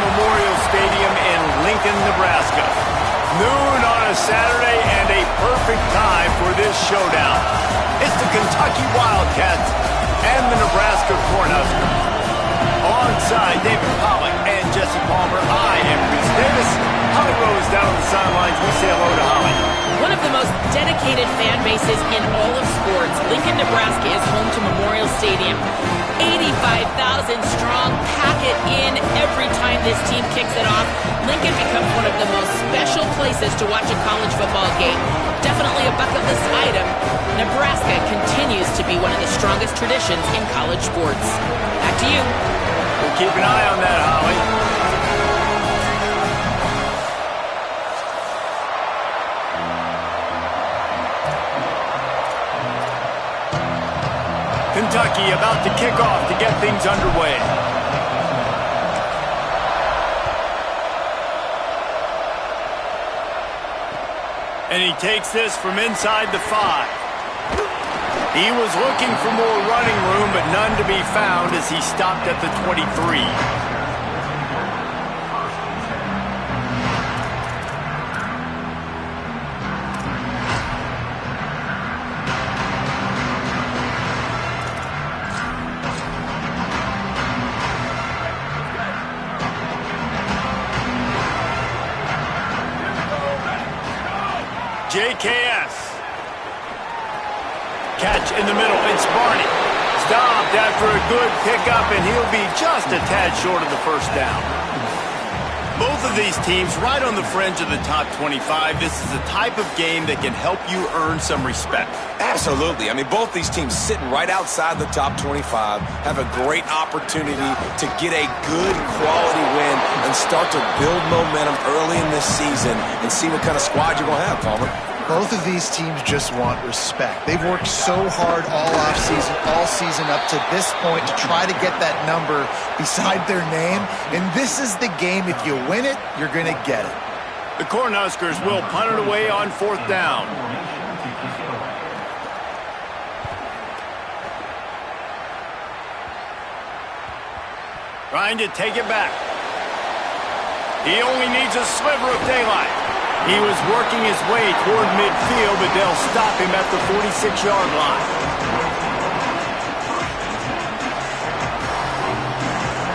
Memorial Stadium in Lincoln, Nebraska. Noon on a Saturday and a perfect time for this showdown. It's the Kentucky Wildcats and the Nebraska Cornhuskers. Alongside David Pollack and Jesse Palmer, I am Reese Davis. Holly Rose down on the sidelines. We say hello to Holly. One of the most dedicated fan bases in all of sports, Lincoln, Nebraska is home to Memorial Stadium. 85,000 strong, pack it in every time this team kicks it off. Lincoln becomes one of the most special places to watch a college football game. Definitely a bucket list item. Nebraska continues to be one of the strongest traditions in college sports. Back to you. We'll keep an eye on that, Holly. Kentucky about to kick off to get things underway. And he takes this from inside the 5. He was looking for more running room, but none to be found as he stopped at the 23. JKS. Catch in the middle. It's Barney. Stopped after a good pickup, and he'll be just a tad short of the first down. Both of these teams right on the fringe of the top 25. This is a type of game that can help you earn some respect. Absolutely. I mean, both these teams sitting right outside the top 25 have a great opportunity to get a good quality win and start to build momentum early in this season and see what kind of squad you're going to have, Palmer. Both of these teams just want respect. They've worked so hard all season up to this point to try to get that number beside their name. And this is the game. If you win it, you're going to get it. The Cornhuskers will punt it away on 4th down. Trying to take it back. He only needs a sliver of daylight. He was working his way toward midfield, but they'll stop him at the 46-yard line.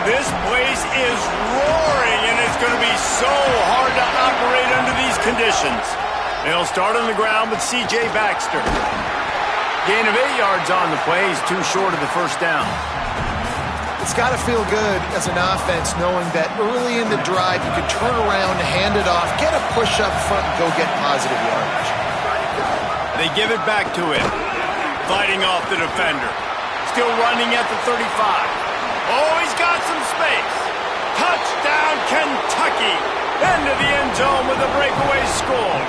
This place is roaring, and it's going to be so hard to operate under these conditions. They'll start on the ground with C.J. Baxter. Gain of 8 yards on the play. He's too short of the first down. It's got to feel good as an offense knowing that early in the drive you can turn around, hand it off, get a push up front, and go get positive yardage. They give it back to him. Fighting off the defender. Still running at the 35. Oh, he's got some space. Touchdown, Kentucky. Into the end zone with a breakaway score.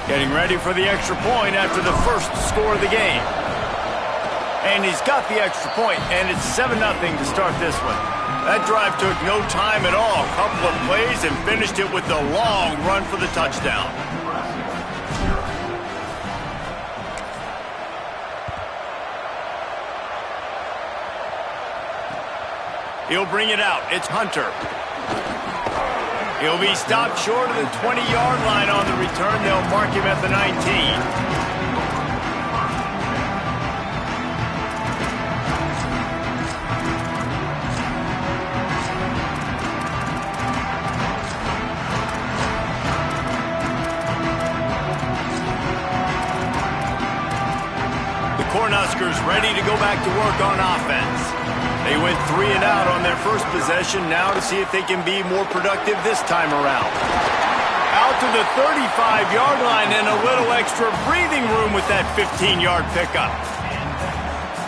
Getting ready for the extra point after the first score of the game. And he's got the extra point, and it's 7-0 to start this one. That drive took no time at all. A couple of plays and finished it with a long run for the touchdown. He'll bring it out. It's Hunter. He'll be stopped short of the 20-yard line on the return. They'll mark him at the 19. The Cornhuskers ready to go back to work on offense. They went 3 and out on their first possession, now to see if they can be more productive this time around. Out to the 35-yard line and a little extra breathing room with that 15-yard pickup.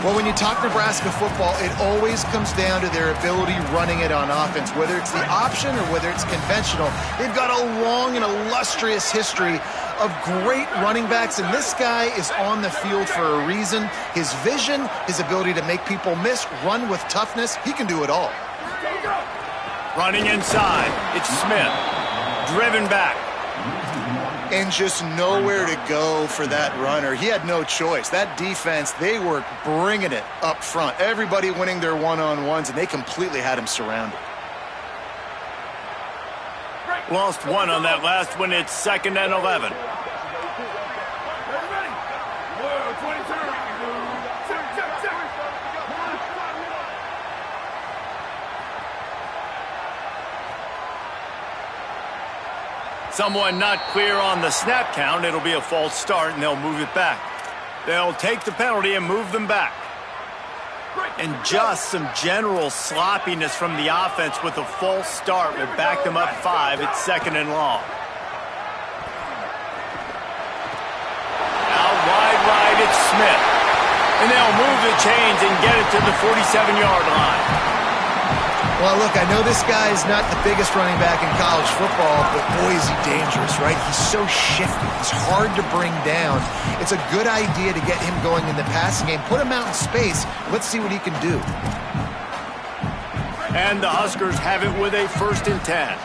Well, when you talk Nebraska football, it always comes down to their ability running it on offense, whether it's the option or whether it's conventional. They've got a long and illustrious history of great running backs, and this guy is on the field for a reason. His vision, his ability to make people miss, run with toughness, he can do it all. Running inside, it's Smith. Driven back. and just nowhere to go for that runner. He had no choice. That defense, they were bringing it up front. Everybody winning their one-on-ones, and they completely had him surrounded. Lost one on that last one. It's 2nd and 11. Someone not clear on the snap count. It'll be a false start, and they'll move it back. They'll take the penalty and move them back. And just some general sloppiness from the offense with a false start will back them up 5. It's 2nd and long. Out wide right, it's Smith. And they'll move the chains and get it to the 47-yard line. Well, look, I know this guy is not the biggest running back in college football, but boy, is he dangerous, right? He's so shifty. He's hard to bring down. It's a good idea to get him going in the passing game. Put him out in space. Let's see what he can do. And the Huskers have it with a 1st and 10.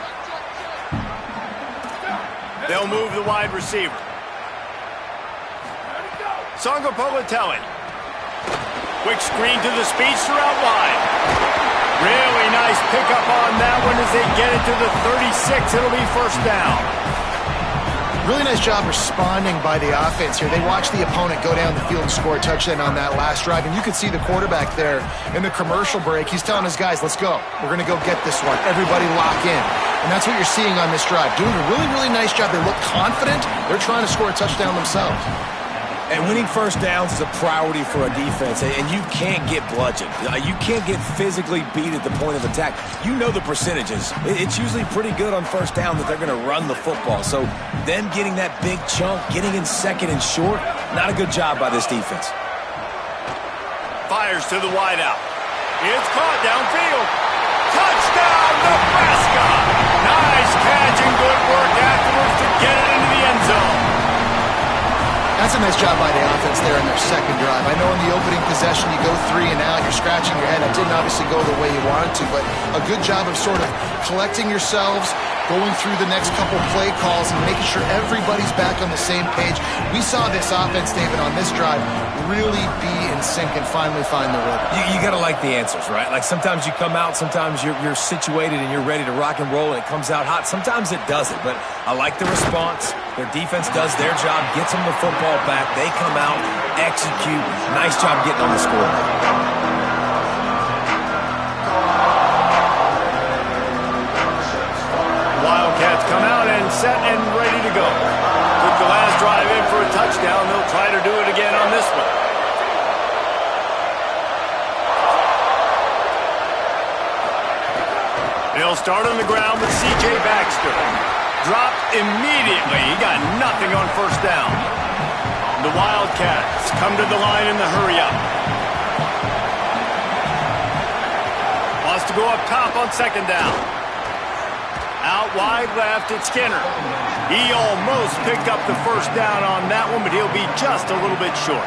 They'll move the wide receiver. Sangapolatelli. Quick screen to the speedster out wide. Really nice pickup on that one as they get it to the 36. It'll be 1st down. Really nice job responding by the offense here. They watched the opponent go down the field and score a touchdown on that last drive. And you can see the quarterback there in the commercial break. He's telling his guys, let's go. We're going to go get this one. Everybody lock in. And that's what you're seeing on this drive. Doing a really, really nice job. They look confident. They're trying to score a touchdown themselves. And winning first downs is a priority for a defense, and you can't get bludgeoned. You can't get physically beat at the point of attack. You know the percentages. It's usually pretty good on first down that they're going to run the football. So them getting that big chunk, getting in 2nd and short, not a good job by this defense. Fires to the wideout. It's caught downfield. Touchdown, Nebraska! Nice catch and good work afterwards to get it into the end zone. That's a nice job by the offense there in their 2nd drive. I know in the opening possession you go 3 and out, you're scratching your head. It didn't obviously go the way you wanted to, but a good job of sort of collecting yourselves, going through the next couple play calls and making sure everybody's back on the same page. We saw this offense, David, on this drive really be in sync and finally find the rhythm. You got to like the answers, right? Like sometimes you come out, sometimes you're situated and you're ready to rock and roll and it comes out hot. Sometimes it doesn't, but I like the response. Their defense does their job, gets them the football back. They come out, execute. Nice job getting on the scoreboard. Wildcats come out and set and ready to go. With the last drive in for a touchdown, they'll try to do it again on this one. They'll start on the ground with C.J. Baxter. Dropped immediately. He got nothing on first down. The Wildcats come to the line in the hurry-up. Wants to go up top on 2nd down. Out wide left, it's Skinner. He almost picked up the first down on that one, but he'll be just a little bit short.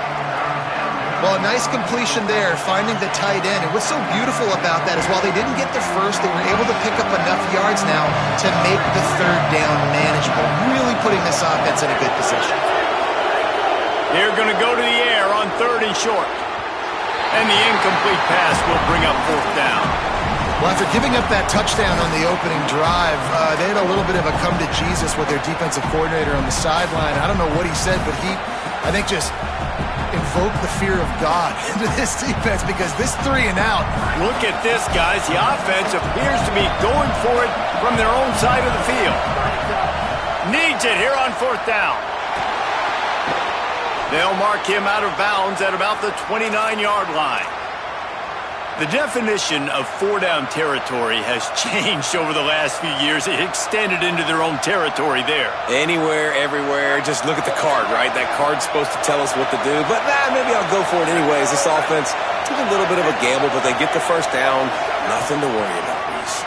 Well, a nice completion there, finding the tight end. And what's so beautiful about that is while they didn't get the first, they were able to pick up enough yards now to make the 3rd down manageable, really putting this offense in a good position. They're going to go to the air on 3rd and short. And the incomplete pass will bring up 4th down. Well, after giving up that touchdown on the opening drive, they had a little bit of a come to Jesus with their defensive coordinator on the sideline. I don't know what he said, but he, I think, just invoked the fear of God into this defense because this 3 and out. Look at this, guys. The offense appears to be going for it from their own side of the field. Needs it here on 4th down. They'll mark him out of bounds at about the 29-yard line. The definition of 4-down territory has changed over the last few years. It extended into their own territory there. Anywhere, everywhere, just look at the card, right? That card's supposed to tell us what to do, but maybe I'll go for it anyways. This offense took a little bit of a gamble, but they get the first down. Nothing to worry about, Reese.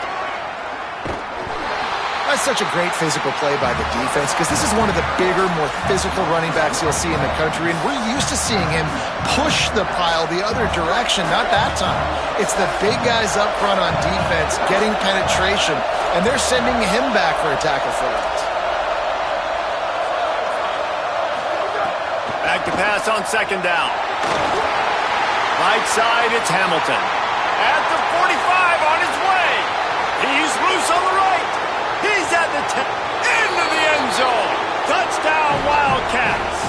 That's such a great physical play by the defense because this is one of the bigger, more physical running backs you'll see in the country, and we're used to seeing him push the pile the other direction. Not that time. It's the big guys up front on defense getting penetration, and they're sending him back for a tackle for loss. to pass on second down. Right side, it's Hamilton. At the 45 on his way. He's loose on the right. He's at the 10. Into the end zone. Touchdown, Wildcats.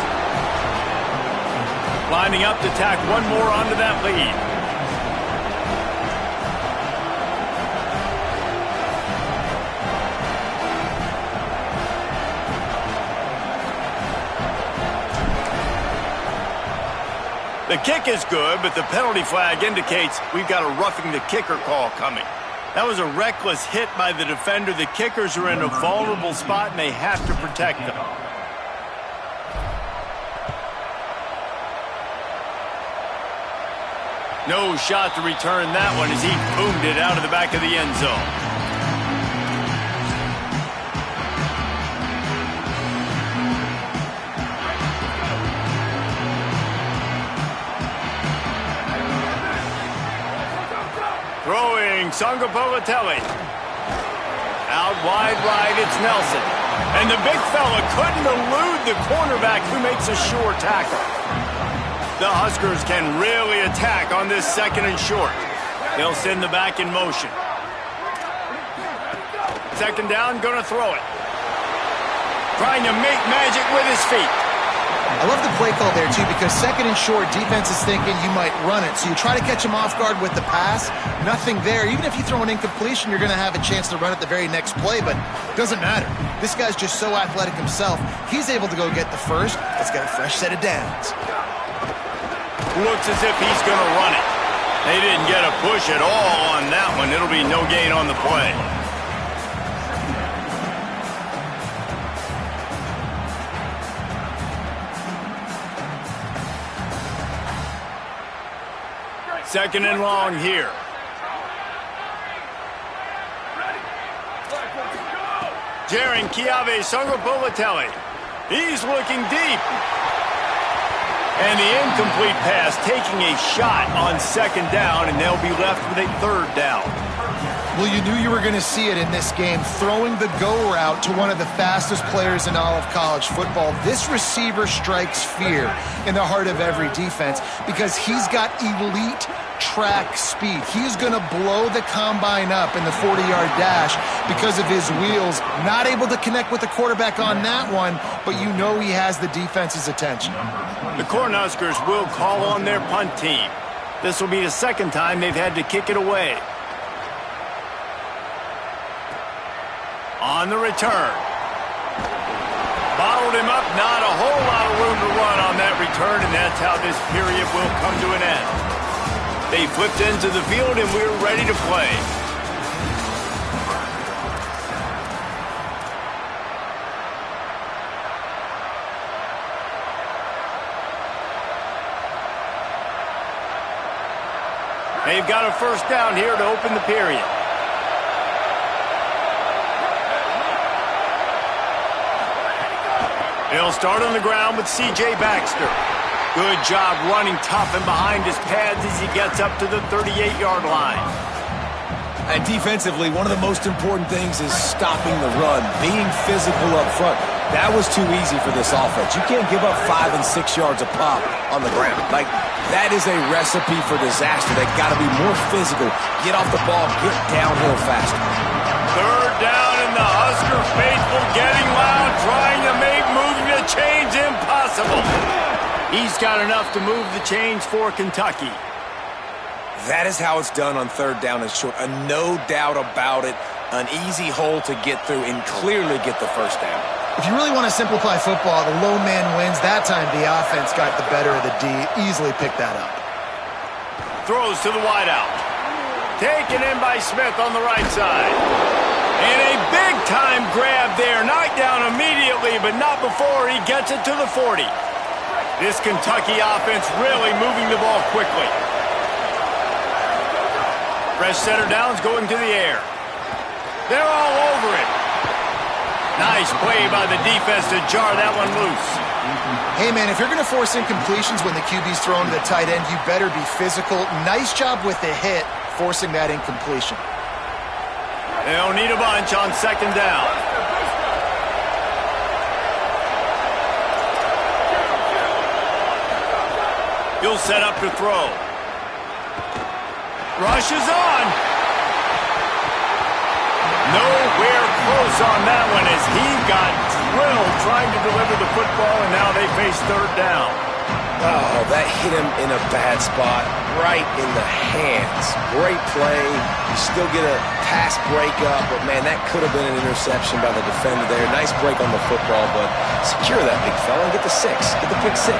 Lining up to tack one more onto that lead. The kick is good, but the penalty flag indicates we've got a roughing the kicker call coming. That was a reckless hit by the defender. The kickers are in a vulnerable spot, and they have to protect them. No shot to return that one as he boomed it out of the back of the end zone. Throwing, Sangapolatelli. Out wide right, it's Nelson. And the big fella couldn't elude the cornerback who makes a sure tackle. The Huskers can really attack on this second and short. They'll send the back in motion. Second down, gonna throw it. Trying to make magic with his feet. I love the play call there, too, because second and short, defense is thinking you might run it. So you try to catch him off guard with the pass. Nothing there. Even if you throw an incompletion, you're going to have a chance to run it the very next play, but it doesn't matter. This guy's just so athletic himself. He's able to go get the first. Let's get a fresh set of downs. Looks as if he's going to run it. They didn't get a push at all on that one. It'll be no gain on the play. Second and long here. Jaron Kiave Sangapolatelli. He's looking deep. And the incomplete pass taking a shot on second down, and they'll be left with a third down. Well, you knew you were going to see it in this game, throwing the go route to one of the fastest players in all of college football. This receiver strikes fear in the heart of every defense because he's got elite track speed. He's going to blow the combine up in the 40-yard dash because of his wheels. Not able to connect with the quarterback on that one, but you know he has the defense's attention. The Cornhuskers will call on their punt team. This will be the second time they've had to kick it away. On the return. Bottled him up, not a whole lot of room to run on that return, and that's how this period will come to an end. They flipped into the field, and we're ready to play. They've got a first down here to open the period. He'll start on the ground with C.J. Baxter. Good job running tough and behind his pads as he gets up to the 38-yard line. And defensively, one of the most important things is stopping the run, being physical up front. That was too easy for this offense. You can't give up 5 and 6 yards a pop on the ground. Like, that is a recipe for disaster. They got to be more physical, get off the ball, get downhill faster. Third down, and the Husker faithful getting loud, trying to make moving the chains impossible. He's got enough to move the chains for Kentucky. That is how it's done on third down and short. No doubt about it. An easy hole to get through and clearly get the first down. If you really want to simplify football, the low man wins. That time the offense got the better of the D. Easily picked that up. Throws to the wideout. Taken in by Smith on the right side. And a big-time grab there. Knocked down immediately, but not before he gets it to the 40. This Kentucky offense really moving the ball quickly. Fresh center downs going to the air. They're all over it. Nice play by the defense to jar that one loose. Hey, man, if you're going to force incompletions when the QB's thrown to the tight end, you better be physical. Nice job with the hit, forcing that incompletion. They'll need a bunch on second down. He'll set up to throw. Rushes on. Nowhere close on that one as he got drilled trying to deliver the football, and now they face third down. Oh, that hit him in a bad spot, right in the hands. Great play. You still get a pass breakup, but, man, that could have been an interception by the defender there. Nice break on the football, but secure that big fella and get the 6. Get the pick 6.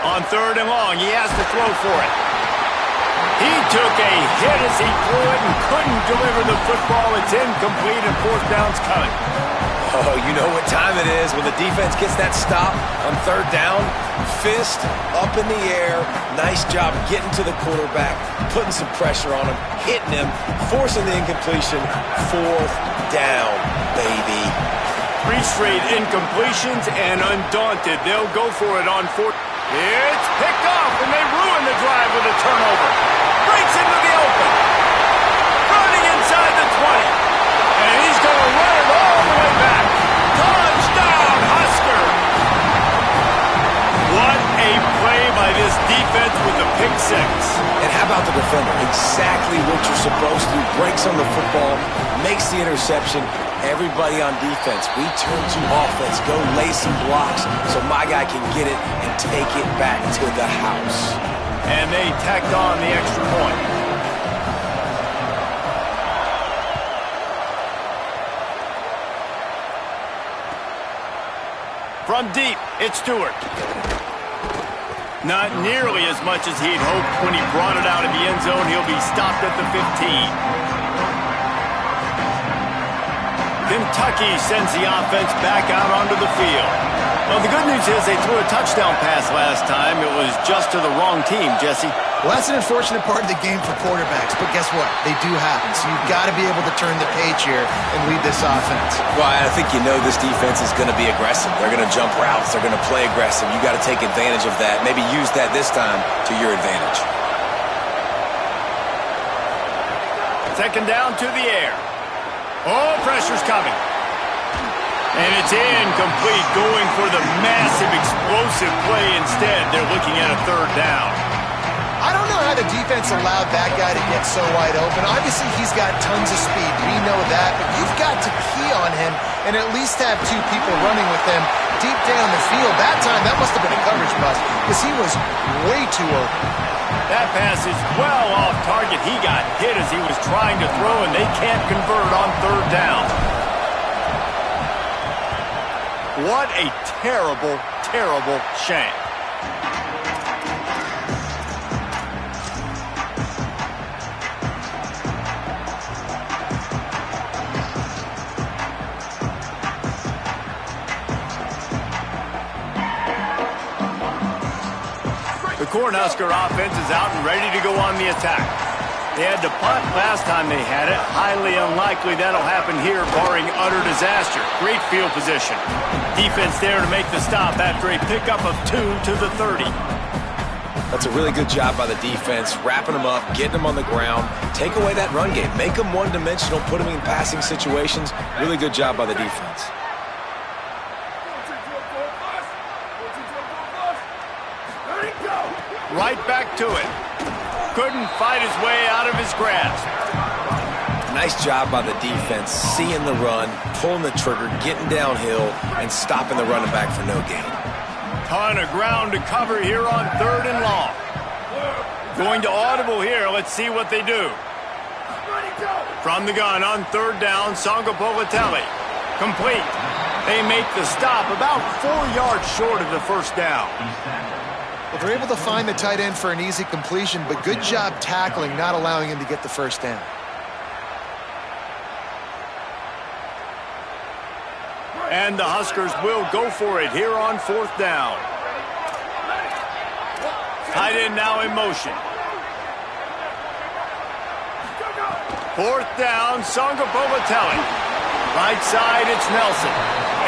On third and long, he has to throw for it. He took a hit as he threw it and couldn't deliver the football. It's incomplete, and fourth down's coming. Oh, you know what time it is when the defense gets that stop on third down. Fist up in the air. Nice job getting to the quarterback, putting some pressure on him, hitting him, forcing the incompletion. Fourth down, baby. 3 straight incompletions, and undaunted, they'll go for it on fourth. It's picked off, and they ruin the drive with a turnover. Breaks into the open. Running inside the 20. And he's going to run it all the way back. Touchdown, Husker! What a play by this defense with the pick 6. And how about the defender? Exactly what you're supposed to do. Breaks on the football, makes the interception. Everybody on defense, we turn to offense. Go lay some blocks so my guy can get it and take it back to the house. And they tacked on the extra point. From deep, it's Stewart. Not nearly as much as he'd hoped when he brought it out of the end zone. He'll be stopped at the 15. Kentucky sends the offense back out onto the field. Well, the good news is they threw a touchdown pass last time. It was just to the wrong team, Jesse. Well, that's an unfortunate part of the game for quarterbacks, but guess what? They do happen, so you've got to be able to turn the page here and lead this offense. Well, I think you know this defense is going to be aggressive. They're going to jump routes. They're going to play aggressive. You got to take advantage of that. Maybe use that this time to your advantage. Second down to the air. Oh, pressure's coming. And it's incomplete, going for the massive, explosive play instead. They're looking at a third down. I don't know how the defense allowed that guy to get so wide open. Obviously, he's got tons of speed. We know that. But you've got to key on him and at least have 2 people running with him deep down the field. That time, that must have been a coverage bust because he was way too open. That pass is well off target. He got hit as he was trying to throw, and they can't convert on third down. What a terrible, terrible shame. The Cornhusker offense is out and ready to go on the attack. They had to punt last time they had it. Highly unlikely that'll happen here, barring utter disaster. Great field position. Defense there to make the stop after a pickup of 2 to the 30. That's a really good job by the defense, wrapping them up, getting them on the ground. Take away that run game. Make them one-dimensional, put them in passing situations. Really good job by the defense. Right back to it. Couldn't fight his way out of his grasp. Nice job by the defense, seeing the run, pulling the trigger, getting downhill, and stopping the running back for no gain. Ton of ground to cover here on third and long. Going to audible here. Let's see what they do. From the gun on third down, Songa Bolatelli. Complete. They make the stop about 4 yards short of the first down. Well, they're able to find the tight end for an easy completion, but good job tackling, not allowing him to get the first down. And the Huskers will go for it here on fourth down. Tight end now in motion. Fourth down, Songa Bolatelli. Right side, it's Nelson.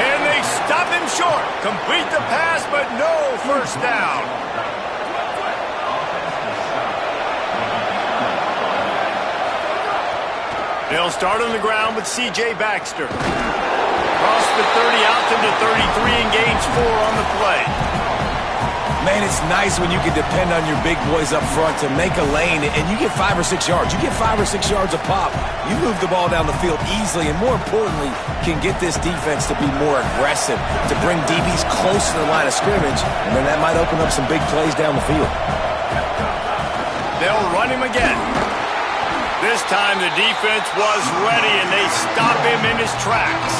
And they stop him short. Complete the pass, but no first down. They'll start on the ground with C.J. Baxter. Across the 30, out to the 33, and gains 4 on the play. Man, it's nice when you can depend on your big boys up front to make a lane, and you get 5 or 6 yards. You get 5 or 6 yards a pop. You move the ball down the field easily, and more importantly, can get this defense to be more aggressive, to bring DBs close to the line of scrimmage, and then that might open up some big plays down the field. They'll run him again. This time the defense was ready, and they stop him in his tracks.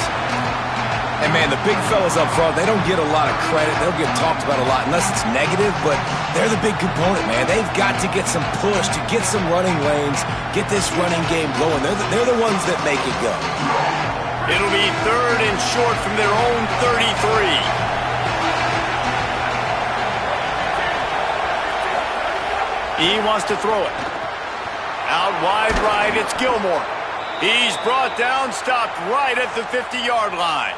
And, man, the big fellas up front, they don't get a lot of credit. They don't get talked about a lot unless it's negative, but they're the big component, man. They've got to get some push, to get some running lanes, get this running game going. They're the ones that make it go. It'll be 3rd and short from their own 33. He wants to throw it. Out wide right, it's Gilmore. He's brought down, stopped right at the 50-yard line.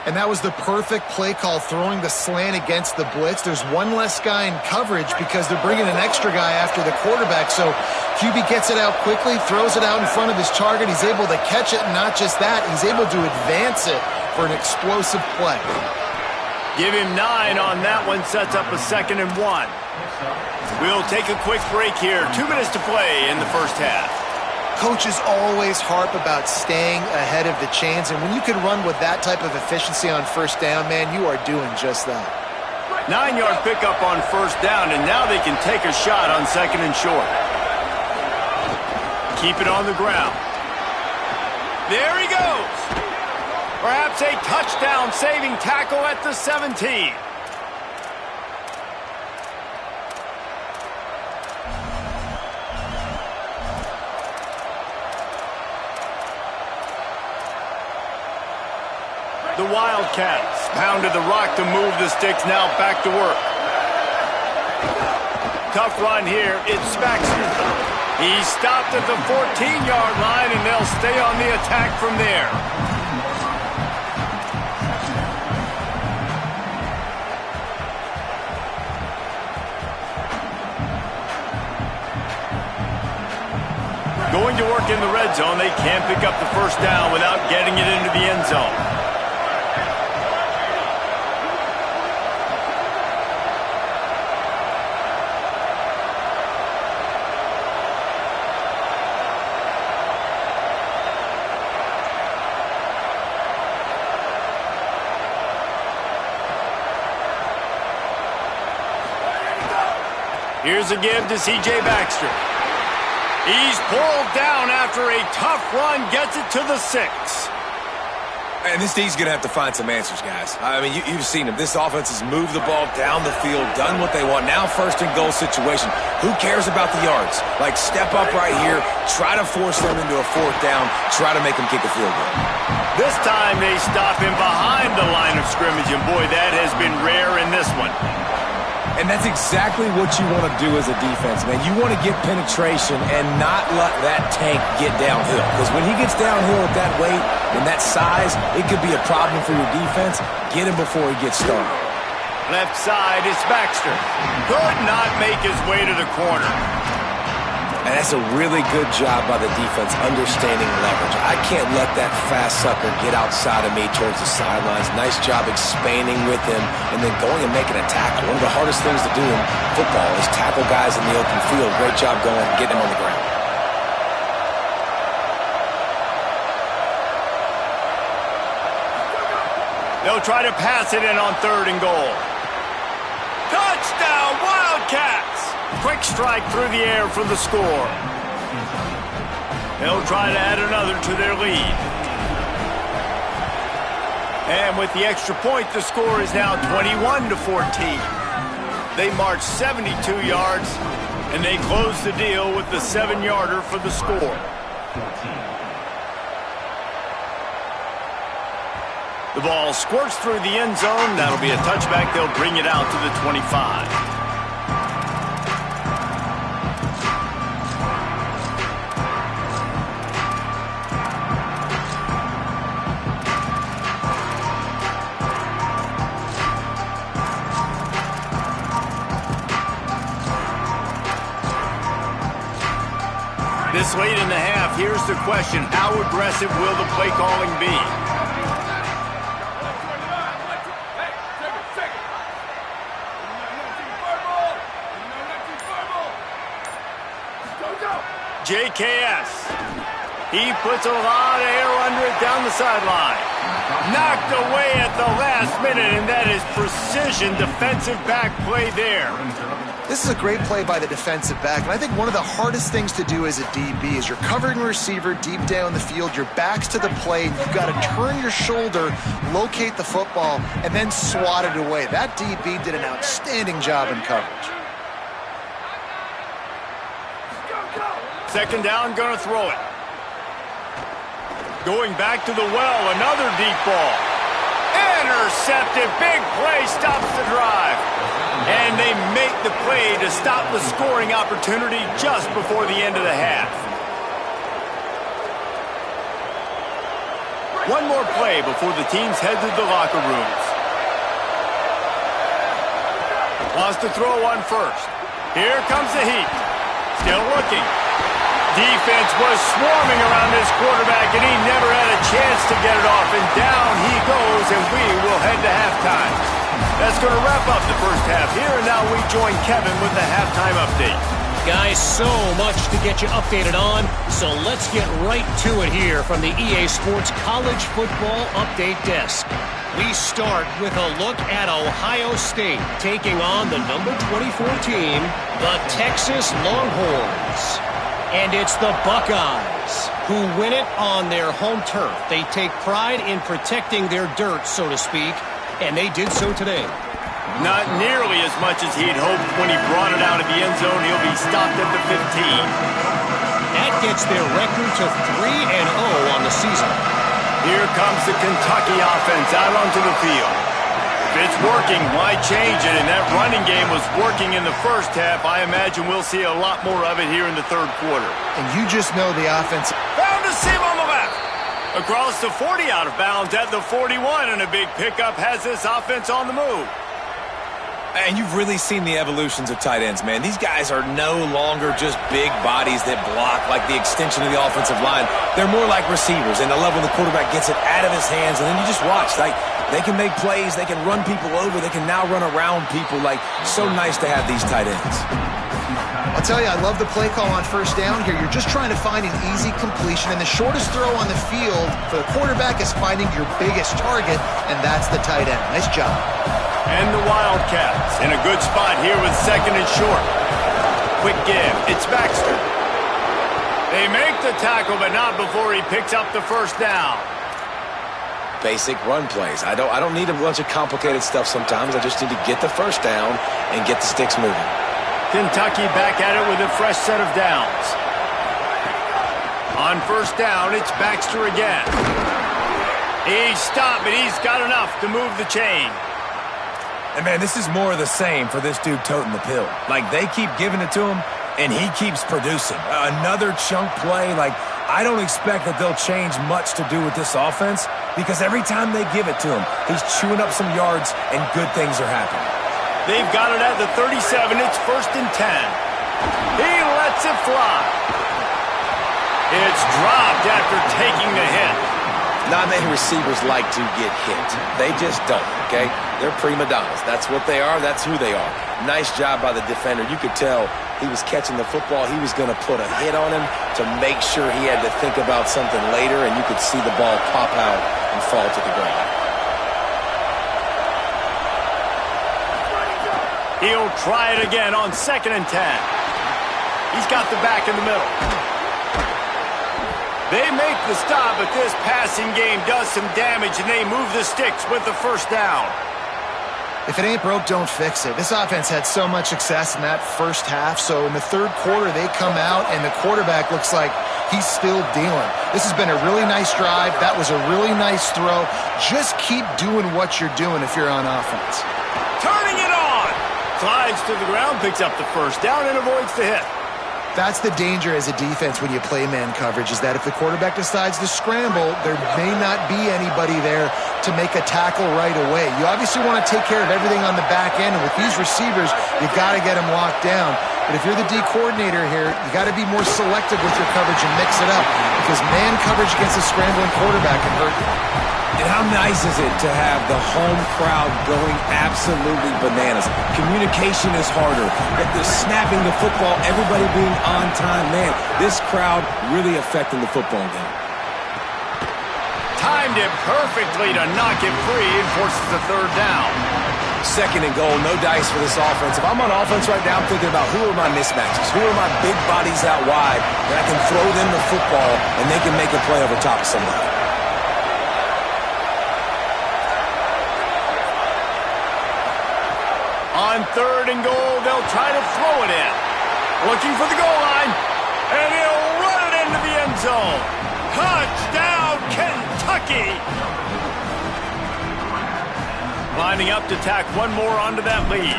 And that was the perfect play call, throwing the slant against the blitz. There's one less guy in coverage because they're bringing an extra guy after the quarterback. So QB gets it out quickly, throws it out in front of his target. He's able to catch it, and not just that, he's able to advance it for an explosive play. Give him 9 on that one, sets up a 2nd and 1. We'll take a quick break here. 2 minutes to play in the first half. Coaches always harp about staying ahead of the chains, and when you can run with that type of efficiency on first down, man, you are doing just that. 9-yard pickup on first down, and now they can take a shot on 2nd and short. Keep it on the ground. There he goes. Perhaps a touchdown-saving tackle at the 17. The Wildcats pounded the rock to move the sticks, now back to work. Tough run here, it's Baxter. He's stopped at the 14-yard line, and they'll stay on the attack from there. Going to work in the red zone, they can't pick up the first down without getting it into the end zone. Here's a give to C.J. Baxter. He's pulled down after a tough run, gets it to the 6. And this D's going to have to find some answers, guys. I mean, you've seen him. This offense has moved the ball down the field, done what they want. Now 1st and goal situation. Who cares about the yards? Like, step up right here, try to force them into a 4th down, try to make them kick a field goal. This time they stop him behind the line of scrimmage, and boy, that has been rare in this one. And that's exactly what you want to do as a defense, man. You want to get penetration and not let that tank get downhill. Because when he gets downhill at that weight and that size, it could be a problem for your defense. Get him before he gets started. Left side, it's Baxter. Could not make his way to the corner. And that's a really good job by the defense understanding leverage. I can't let that fast sucker get outside of me towards the sidelines. Nice job expanding with him and then going and making a tackle. One of the hardest things to do in football is tackle guys in the open field. Great job going and getting them on the ground. They'll try to pass it in on 3rd and goal. Touchdown, Wildcats! Quick strike through the air for the score. They'll try to add another to their lead. And with the extra point, the score is now 21-14. They march 72 yards, and they close the deal with the 7-yarder for the score. The ball squirts through the end zone. That'll be a touchback. They'll bring it out to the 25. This late in the half, here's the question. How aggressive will the play calling be? JKS. He puts a lot of air under it down the sideline. Knocked away at the last minute, and that is precision defensive back play there. This is a great play by the defensive back, and I think one of the hardest things to do as a DB is you're covering a receiver deep down the field, your back's to the play, and you've got to turn your shoulder, locate the football, and then swat it away. That DB did an outstanding job in coverage. Second down, gonna throw it. Going back to the well, another deep ball. Intercepted, big play, stops the drive. And they make the play to stop the scoring opportunity just before the end of the half. One more play before the teams head to the locker rooms. Wants to throw on first. Here comes the heat. Still looking. Defense was swarming around this quarterback, and he never had a chance to get it off. And down he goes, and we will head to halftime. That's going to wrap up the first half here, and now we join Kevin with the halftime update. Guys, so much to get you updated on, so let's get right to it here from the EA Sports College Football Update Desk. We start with a look at Ohio State taking on the number 24 team, the Texas Longhorns. And it's the Buckeyes who win it on their home turf. They take pride in protecting their dirt, so to speak, and they did so today. Not nearly as much as he'd hoped when he brought it out of the end zone. He'll be stopped at the 15. That gets their record to 3-0 on the season. Here comes the Kentucky offense out onto the field. If it's working, why change it? And that running game was working in the first half. I imagine we'll see a lot more of it here in the third quarter. And you just know the offense. Found a seam on the left. Across the 40, out of bounds at the 41, and a big pickup has this offense on the move. And you've really seen the evolutions of tight ends, man. These guys are no longer just big bodies that block like the extension of the offensive line. They're more like receivers, and I love when the quarterback gets it out of his hands, and then you just watch. Like, they can make plays, they can run people over, they can now run around people. Like, so nice to have these tight ends. I'll tell you, I love the play call on first down here. You're just trying to find an easy completion, and the shortest throw on the field for the quarterback is finding your biggest target, and that's the tight end. Nice job. And the Wildcats in a good spot here with second and short. Quick give. It's Baxter. They make the tackle, but not before he picks up the first down. Basic run plays. I don't need a bunch of complicated stuff sometimes. I just need to get the first down and get the sticks moving. Kentucky back at it with a fresh set of downs. On first down, it's Baxter again. He's stopped, but he's got enough to move the chain. And, man, this is more of the same for this dude toting the pill. Like, they keep giving it to him, and he keeps producing. Another chunk play. Like, I don't expect that they'll change much to do with this offense because every time they give it to him, he's chewing up some yards, and good things are happening. They've got it at the 37. It's first and 10. He lets it fly. It's dropped after taking the hit. Not many receivers like to get hit. They just don't, okay? They're prima donnas. That's what they are. That's who they are. Nice job by the defender. You could tell he was catching the football. He was going to put a hit on him to make sure he had to think about something later, and you could see the ball pop out and fall to the ground. He'll try it again on second and 10. He's got the back in the middle. They make the stop, but this passing game does some damage, and they move the sticks with the first down. If it ain't broke, don't fix it. This offense had so much success in that first half, so in the third quarter, they come out, and the quarterback looks like he's still dealing. This has been a really nice drive. That was a really nice throw. Just keep doing what you're doing if you're on offense. Turning it on! Slides to the ground, picks up the first down, and avoids the hit. That's the danger as a defense when you play man coverage, is that if the quarterback decides to scramble, there may not be anybody there to make a tackle right away. You obviously want to take care of everything on the back end, and with these receivers, you got to get them locked down. But if you're the D coordinator here, you got to be more selective with your coverage and mix it up, because man coverage against a scrambling quarterback can hurt you. And how nice is it to have the home crowd going absolutely bananas? Communication is harder. They're snapping the football, everybody being on time. Man, this crowd really affecting the football game. Timed it perfectly to knock it free and forces the third down. Second and goal, no dice for this offense. If I'm on offense right now, I'm thinking about who are my mismatches, who are my big bodies out wide, and I can throw them the football, and they can make a play over top of somebody. On third and goal, they'll try to throw it in. Looking for the goal line, and he'll run it into the end zone. Touchdown, Kentucky! Lining up to tack one more onto that lead.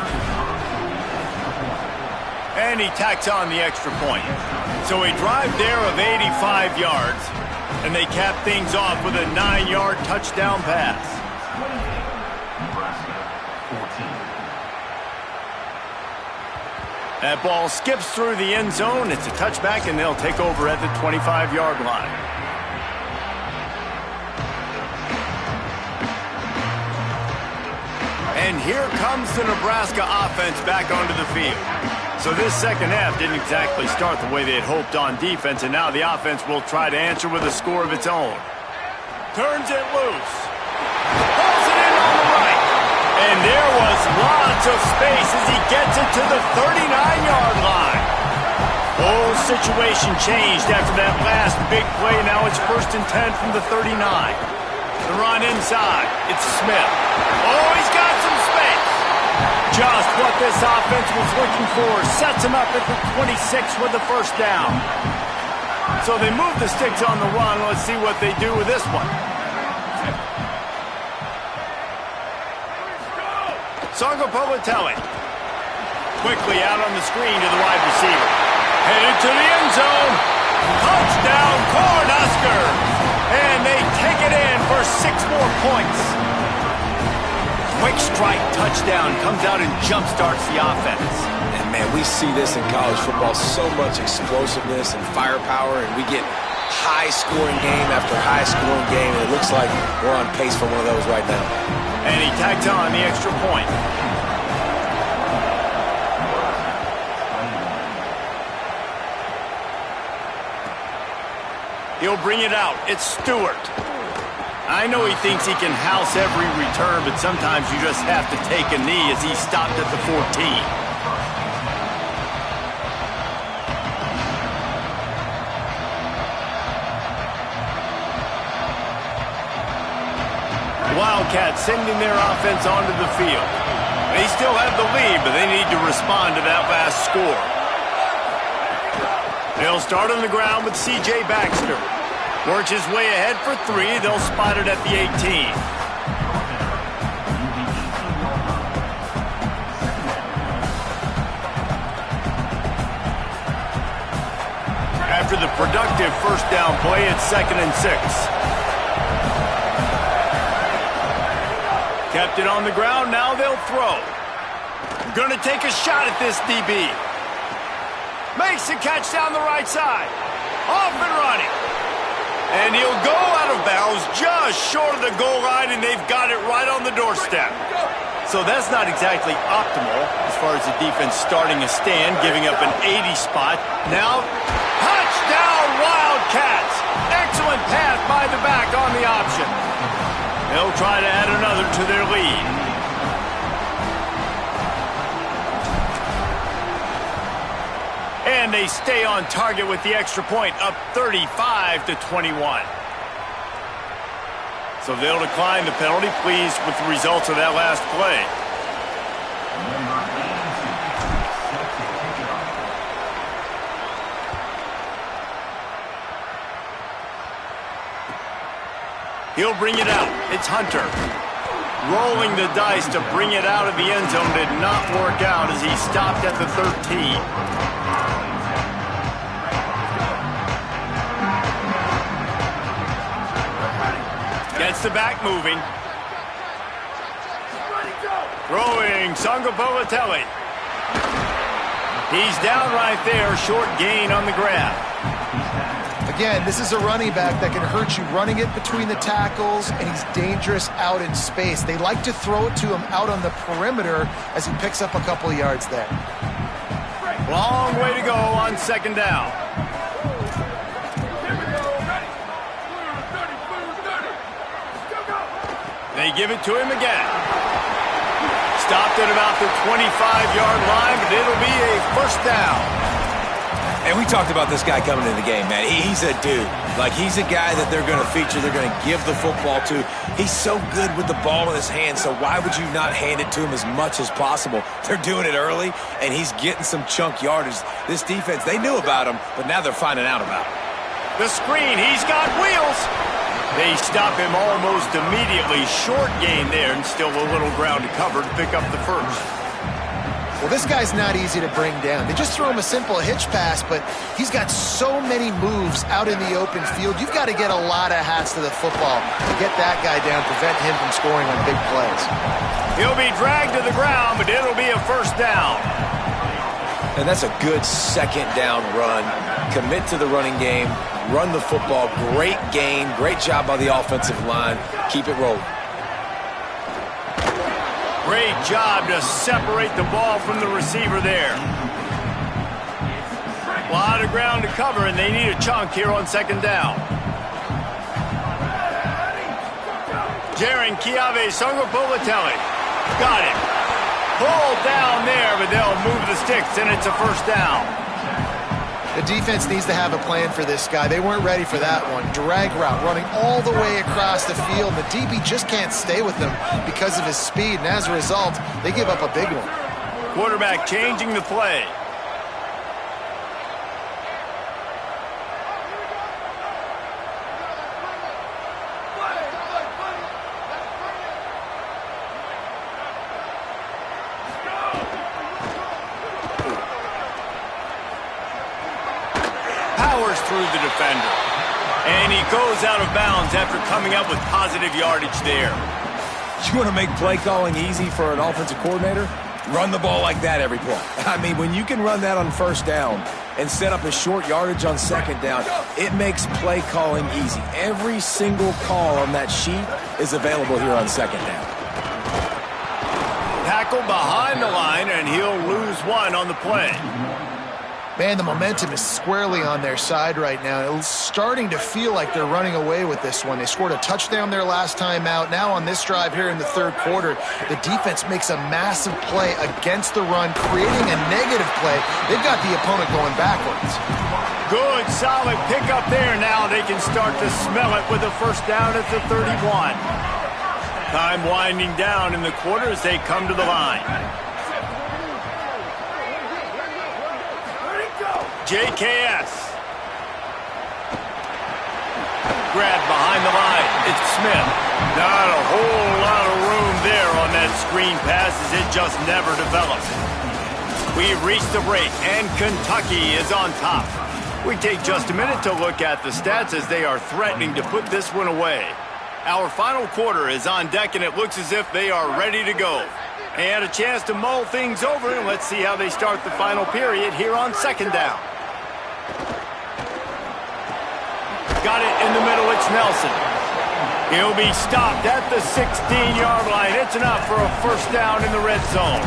And he tacks on the extra point. So a drive there of 85 yards, and they cap things off with a 9-yard touchdown pass. That ball skips through the end zone. It's a touchback, and they'll take over at the 25-yard line. And here comes the Nebraska offense back onto the field. So this second half didn't exactly start the way they had hoped on defense, and now the offense will try to answer with a score of its own. Turns it loose. Pulls it in on the right. And there was lots of space as he gets it to the 39-yard line. Whole situation changed after that last big play. Now it's 1st and 10 from the 39. The run inside. It's Smith. Oh, he's got some space. Just what this offense was looking for. Sets him up at the 26 with the first down. So they move the sticks on the run. Let's see what they do with this one. Songo Povatelli. Quickly out on the screen to the wide receiver. Headed to the end zone. Touchdown, Cornhuskers. And they take it in for 6 more points. Quick strike touchdown comes out and jumpstarts the offense. And man, we see this in college football, so much explosiveness and firepower, and we get high-scoring game after high-scoring game, and it looks like we're on pace for one of those right now. And he tacked on the extra point. He'll bring it out. It's Stewart. I know he thinks he can house every return, but sometimes you just have to take a knee as he stopped at the 14. Wildcats sending their offense onto the field. They still have the lead, but they need to respond to that last score. They'll start on the ground with C.J. Baxter. Works his way ahead for 3. They'll spot it at the 18. After the productive first down play, it's 2nd and 6. Kept it on the ground, now they'll throw. Gonna take a shot at this DB. Makes the catch down the right side. Off and running. And he'll go out of bounds just short of the goal line, and they've got it right on the doorstep. So that's not exactly optimal as far as the defense starting a stand, giving up an 80 spot. Now, touchdown Wildcats. Excellent pass by the back on the option. They'll try to add another to their lead. And they stay on target with the extra point, up 35-21. So they'll decline the penalty, pleased with the results of that last play. He'll bring it out. It's Hunter. Rolling the dice to bring it out of the end zone did not work out as he stopped at the 13. Gets the back moving. Throwing Songo Povatelli. He's down right there, short gain on the grab. Again, this is a running back that can hurt you running it between the tackles, and he's dangerous out in space. They like to throw it to him out on the perimeter as he picks up a couple of yards there. Long way to go on second down. They give it to him again. Stopped at about the 25-yard line, but it'll be a first down. And we talked about this guy coming into the game, man. He's a dude. Like, he's a guy that they're going to feature, they're going to give the football to. He's so good with the ball in his hand, so why would you not hand it to him as much as possible? They're doing it early, and he's getting some chunk yardage. This defense, they knew about him, but now they're finding out about him. The screen, he's got wheels. They stop him almost immediately. Short gain there, and still a little ground to cover to pick up the first. Well, this guy's not easy to bring down. They just throw him a simple hitch pass, but he's got so many moves out in the open field. You've got to get a lot of hats to the football to get that guy down, prevent him from scoring on big plays. He'll be dragged to the ground, but it'll be a first down. And that's a good second down run. Commit to the running game, run the football. Great gain, great job by the offensive line. Keep it rolling. Great job to separate the ball from the receiver there. A lot of ground to cover, and they need a chunk here on second down. Jaron Kiave Songopolatelli. Got it. Pulled down there, but they'll move the sticks, and it's a first down. The defense needs to have a plan for this guy. They weren't ready for that one. Drag route, running all the way across the field. The DB just can't stay with them because of his speed, and as a result, they give up a big one. Quarterback changing the play. Powers through the defender. And he goes out of bounds after coming up with positive yardage there. You want to make play calling easy for an offensive coordinator? Run the ball like that every play. I mean, when you can run that on first down and set up a short yardage on second down, it makes play calling easy. Every single call on that sheet is available here on second down. Tackle behind the line, and he'll lose one on the play. Man, the momentum is squarely on their side right now. It's starting to feel like they're running away with this one. They scored a touchdown their last time out. Now on this drive here in the third quarter, the defense makes a massive play against the run, creating a negative play. They've got the opponent going backwards. Good, solid pickup there. Now they can start to smell it with a first down at the 31. Time winding down in the quarter as they come to the line. JKS. Grab behind the line. It's Smith. Not a whole lot of room there on that screen pass as it just never develops. We've reached the break, and Kentucky is on top. We take just a minute to look at the stats as they are threatening to put this one away. Our final quarter is on deck, and it looks as if they are ready to go. They had a chance to mull things over, and let's see how they start the final period here on second down. Got it in the middle, it's Nelson. He'll be stopped at the 16-yard line. It's enough for a first down in the red zone.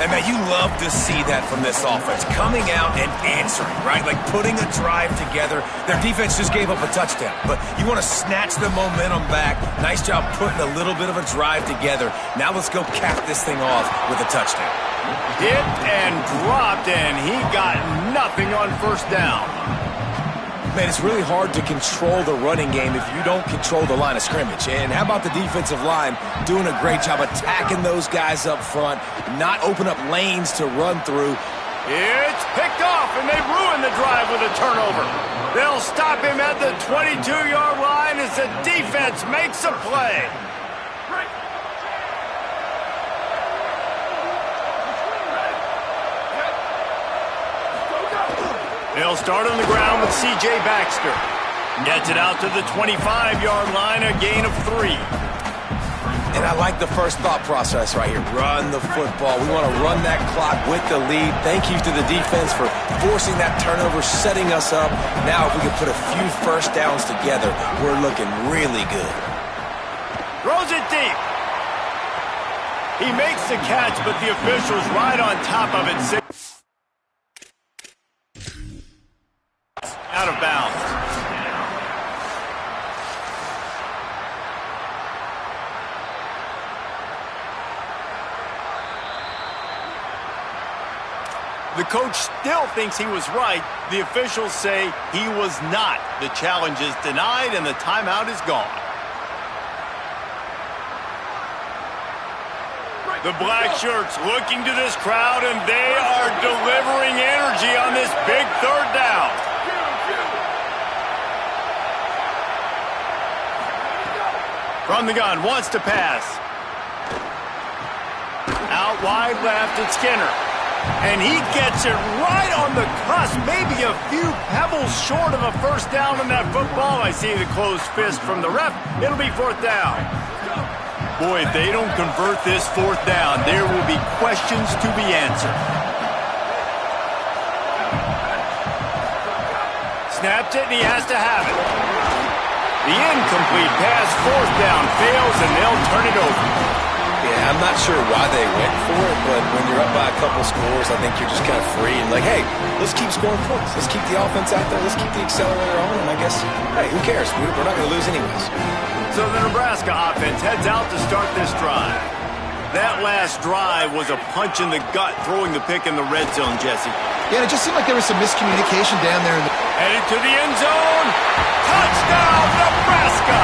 And, man, you love to see that from this offense, coming out and answering, right? Like putting a drive together. Their defense just gave up a touchdown, but you want to snatch the momentum back. Nice job putting a little bit of a drive together. Now let's go cap this thing off with a touchdown. Hit and dropped, and he got nothing on first down. Man, it's really hard to control the running game if you don't control the line of scrimmage. And how about the defensive line doing a great job attacking those guys up front, not open up lanes to run through. It's picked off, and they ruin the drive with a turnover. They'll stop him at the 22-yard line as the defense makes a play. They'll start on the ground with C.J. Baxter. Gets it out to the 25-yard line, a gain of 3. And I like the first thought process right here. Run the football. We want to run that clock with the lead. Thank you to the defense for forcing that turnover, setting us up. Now if we can put a few first downs together, we're looking really good. Throws it deep. He makes the catch, but the official's right on top of it. Out of bounds. The coach still thinks he was right. The officials say he was not. The challenge is denied and the timeout is gone. The black shirts looking to this crowd, and they are delivering energy on this big third down. From the gun, wants to pass. Out wide left, it's Skinner. And he gets it right on the cusp, maybe a few pebbles short of a first down on that football. I see the closed fist from the ref. It'll be fourth down. Boy, if they don't convert this fourth down, there will be questions to be answered. Snaps it, and he has to have it. The incomplete pass, fourth down, fails, and they'll turn it over. Yeah, I'm not sure why they went for it, but when you're up by a couple scores, I think you're just kind of free and like, hey, let's keep scoring points. Let's keep the offense out there. Let's keep the accelerator on, and I guess, hey, who cares? We're not going to lose anyways. So the Nebraska offense heads out to start this drive. That last drive was a punch in the gut, throwing the pick in the red zone, Jesse. Yeah, it just seemed like there was some miscommunication down there. Headed to the end zone. Touchdown, Nebraska!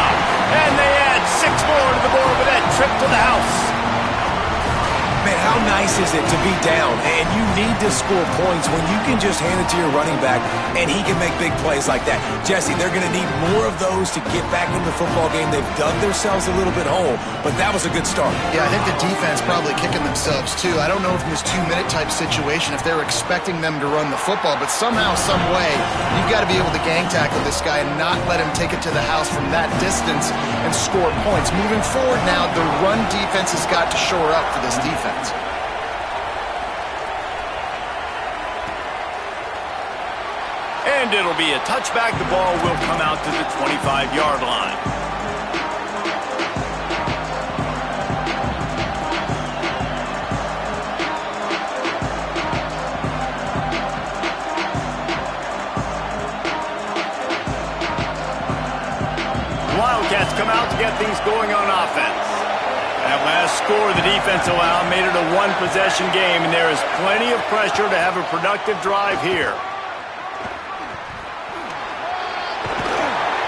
And they add 6 more to the board with that trip to the house. Man, how nice is it to be down and you need to score points when you can just hand it to your running back and he can make big plays like that? Jesse, they're going to need more of those to get back into the football game. They've dug themselves a little bit hole, but that was a good start. Yeah, I think the defense probably kicking themselves too. I don't know if in this 2-minute type situation, if they're expecting them to run the football, but somehow, some way, you've got to be able to gang tackle this guy and not let him take it to the house from that distance and score points. Moving forward now, the run defense has got to shore up for this defense. And it'll be a touchback. The ball will come out to the 25-yard line. Wildcats come out to get things going on offense. That last score the defense allowed made it a one-possession game, and there is plenty of pressure to have a productive drive here.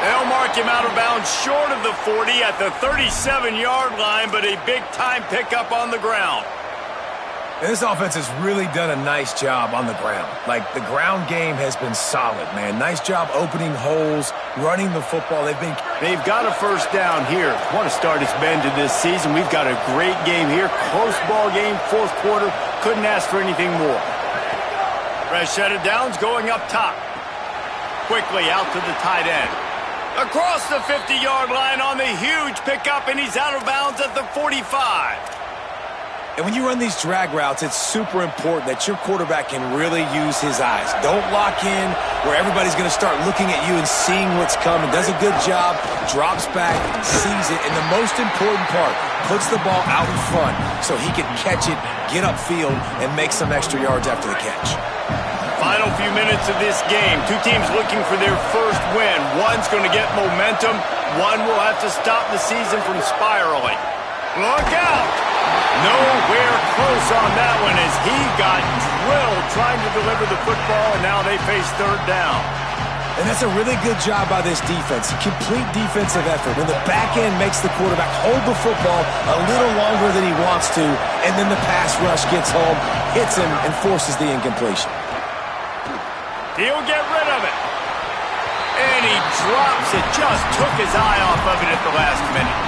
They'll mark him out of bounds short of the 40 at the 37-yard line, but a big-time pickup on the ground. And this offense has really done a nice job on the ground. Like, the ground game has been solid, man. Nice job opening holes, running the football. They've got a first down here. What a start it's been to this season. We've got a great game here. Close ball game, fourth quarter. Couldn't ask for anything more. Fresh set of downs going up top. Quickly out to the tight end. Across the 50-yard line on the huge pickup, and he's out of bounds at the 45. And when you run these drag routes, it's super important that your quarterback can really use his eyes. Don't lock in where everybody's going to start looking at you and seeing what's coming. Does a good job, drops back, sees it, and the most important part, puts the ball out in front so he can catch it, get upfield, and make some extra yards after the catch. Final few minutes of this game. Two teams looking for their first win. One's going to get momentum. One will have to stop the season from spiraling. Look out! Nowhere close on that one as he got drilled trying to deliver the football, and now they face third down. And that's a really good job by this defense. Complete defensive effort. When the back end makes the quarterback hold the football a little longer than he wants to, and then the pass rush gets home, hits him, and forces the incompletion. He'll get rid of it. And he drops it. Just took his eye off of it at the last minute.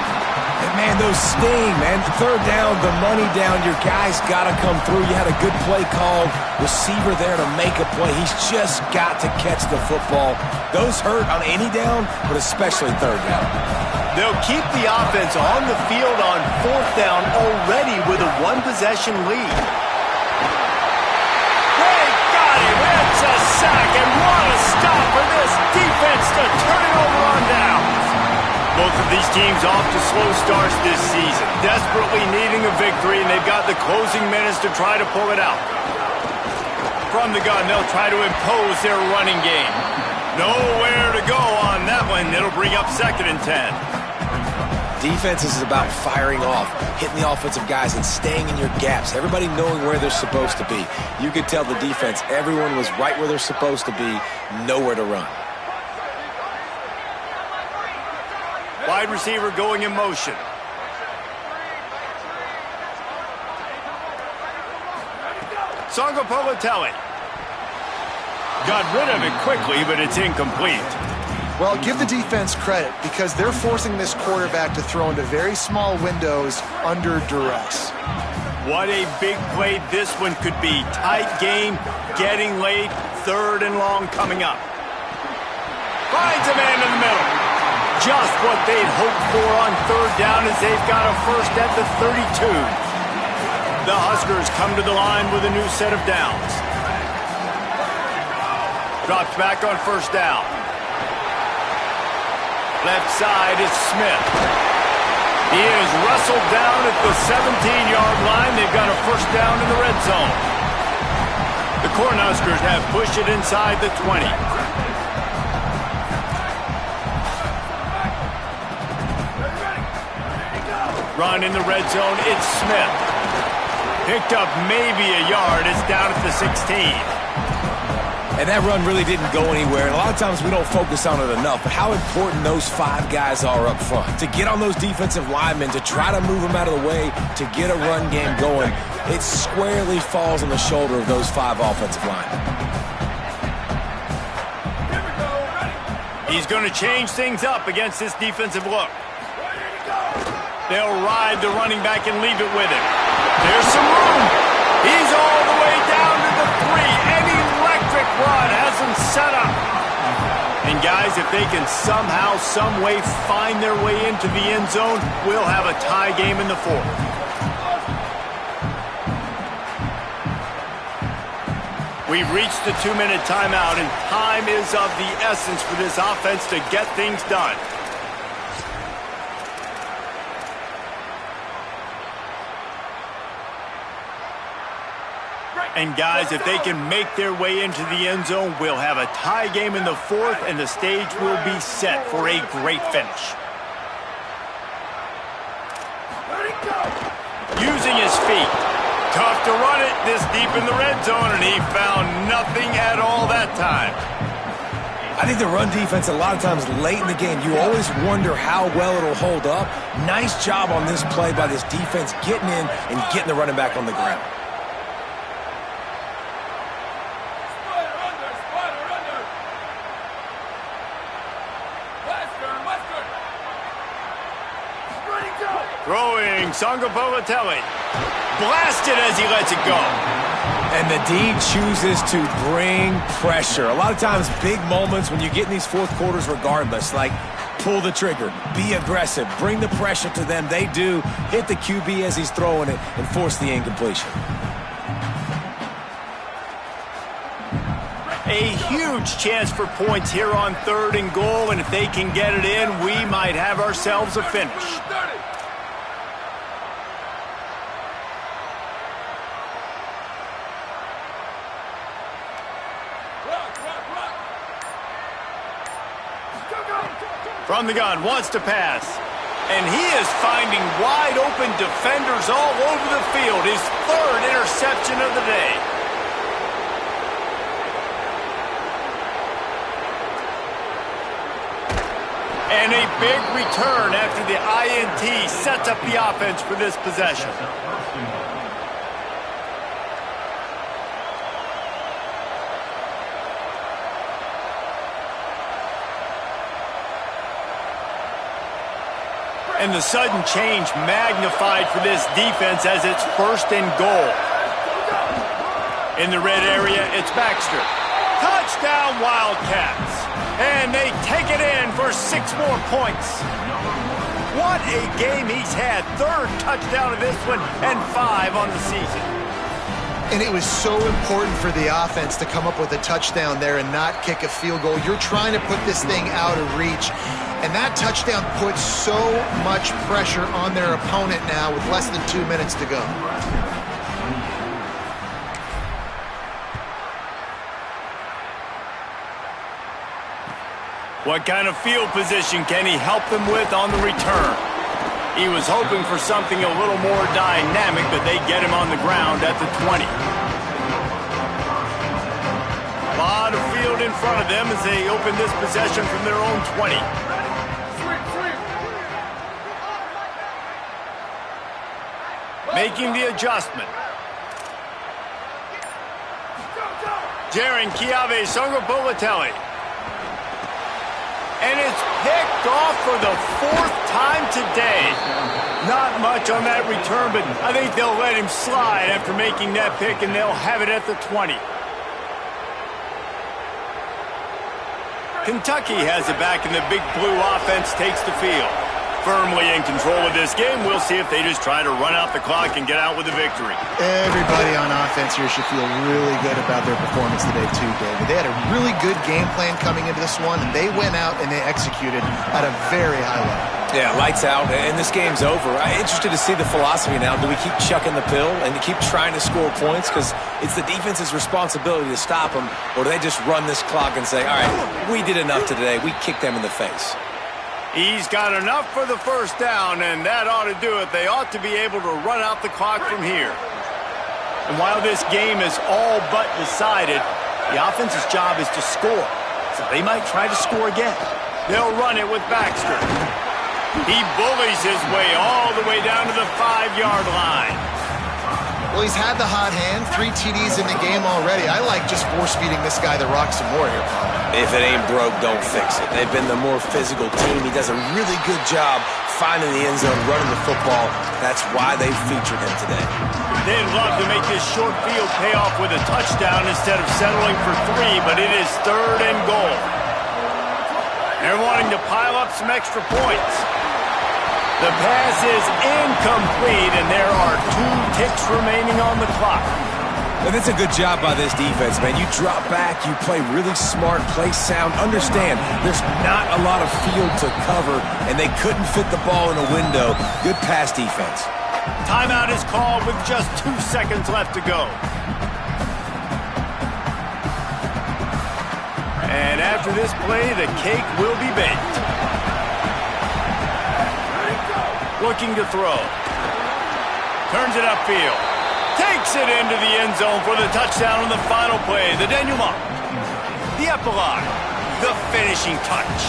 And man, those sting, man. Third down, the money down. Your guy's got to come through. You had a good play called. Receiver there to make a play. He's just got to catch the football. Those hurt on any down, but especially third down. They'll keep the offense on the field on 4th down already with a one-possession lead. They got him. It's a sack, and what a stop for this defense to turn it over on downs. Both of these teams off to slow starts this season, desperately needing a victory, and they've got the closing minutes to try to pull it out. From the gun, they'll try to impose their running game. Nowhere to go on that one. It'll bring up 2nd and 10. Defense is about firing off, hitting the offensive guys, and staying in your gaps. Everybody knowing where they're supposed to be. You could tell the defense, everyone was right where they're supposed to be, nowhere to run. Wide receiver going in motion. Songo Politelli. Got rid of it quickly, but it's incomplete. Well, give the defense credit because they're forcing this quarterback to throw into very small windows under duress. What a big play this one could be. Tight game, getting late, 3rd and long coming up. Finds a man in the middle. Just what they'd hoped for on 3rd down as they've got a first at the 32. The Huskers come to the line with a new set of downs. Drops back on 1st down. Left side is Smith. He is wrestled down at the 17-yard line. They've got a first down in the red zone. The Cornhuskers have pushed it inside the 20. Run in the red zone, it's Smith. Picked up maybe a yard. It's down at the 16. And that run really didn't go anywhere. And a lot of times we don't focus on it enough. But how important those 5 guys are up front. To get on those defensive linemen, to try to move them out of the way, to get a run game going, it squarely falls on the shoulder of those 5 offensive linemen. He's going to change things up against this defensive look. They'll ride the running back and leave it with him. There's some room. He's all the way down to the 3. An electric run has him set up. And guys, if they can somehow, some way find their way into the end zone, we'll have a tie game in the 4th. We've reached the 2-minute timeout, and time is of the essence for this offense to get things done. And guys, if they can make their way into the end zone, we'll have a tie game in the 4th, and the stage will be set for a great finish. Using his feet. Tough to run it this deep in the red zone, and he found nothing at all that time. I think the run defense, a lot of times late in the game, you always wonder how well it'll hold up. Nice job on this play by this defense getting in and getting the running back on the ground. Throwing, Songo Politelli. Blasted as he lets it go. And the D chooses to bring pressure. A lot of times, big moments when you get in these 4th quarters regardless, like pull the trigger, be aggressive, bring the pressure to them. They do hit the QB as he's throwing it and force the incompletion. A huge chance for points here on 3rd and goal, and if they can get it in, we might have ourselves a finish. From the gun, wants to pass. And he is finding wide open defenders all over the field. His 3rd interception of the day. And a big return after the INT sets up the offense for this possession. And the sudden change magnified for this defense as it's 1st and goal. In the red area, it's Baxter. Touchdown, Wildcats. And they take it in for 6 more points. What a game he's had. Third touchdown of this one and 5 on the season. And it was so important for the offense to come up with a touchdown there and not kick a field goal. You're trying to put this thing out of reach. And that touchdown puts so much pressure on their opponent now with less than 2 minutes to go. What kind of field position can he help them with on the return? He was hoping for something a little more dynamic, but they get him on the ground at the 20. A lot of field in front of them as they open this possession from their own 20. Making the adjustment. Jaron Kiave Songopolatelli. And it's picked off for the 4th time today. Not much on that return, but I think they'll let him slide after making that pick, and they'll have it at the 20. Kentucky has it back, and the Big Blue offense takes the field. Firmly in control of this game. We'll see if they just try to run out the clock and get out with a victory. Everybody on offense here should feel really good about their performance today too, David. They had a really good game plan coming into this one, and they went out and they executed at a very high level. Yeah, lights out, and this game's over. I'm interested to see the philosophy now. Do we keep chucking the pill and keep trying to score points? Because it's the defense's responsibility to stop them, or do they just run this clock and say, all right, we did enough today. We kicked them in the face. He's got enough for the first down, and that ought to do it. They ought to be able to run out the clock from here. And while this game is all but decided, the offense's job is to score. So they might try to score again. They'll run it with Baxter. He bullies his way all the way down to the 5-yard line. Well, he's had the hot hand, 3 TDs in the game already. I like just force-feeding this guy the rock some more here, Paul. If it ain't broke, don't fix it. They've been the more physical team. He does a really good job finding the end zone, running the football. That's why they featured him today. They'd love to make this short field pay off with a touchdown instead of settling for 3, but it is 3rd and goal. They're wanting to pile up some extra points. The pass is incomplete, and there are 2 ticks remaining on the clock. And it's a good job by this defense, man. You drop back, you play really smart, play sound. Understand, there's not a lot of field to cover, and they couldn't fit the ball in a window. Good pass defense. Timeout is called with just 2 seconds left to go. And after this play, the cake will be baked. Looking to throw. Turns it upfield. Takes it into the end zone for the touchdown on the final play. The denouement. The epilogue. The finishing touch.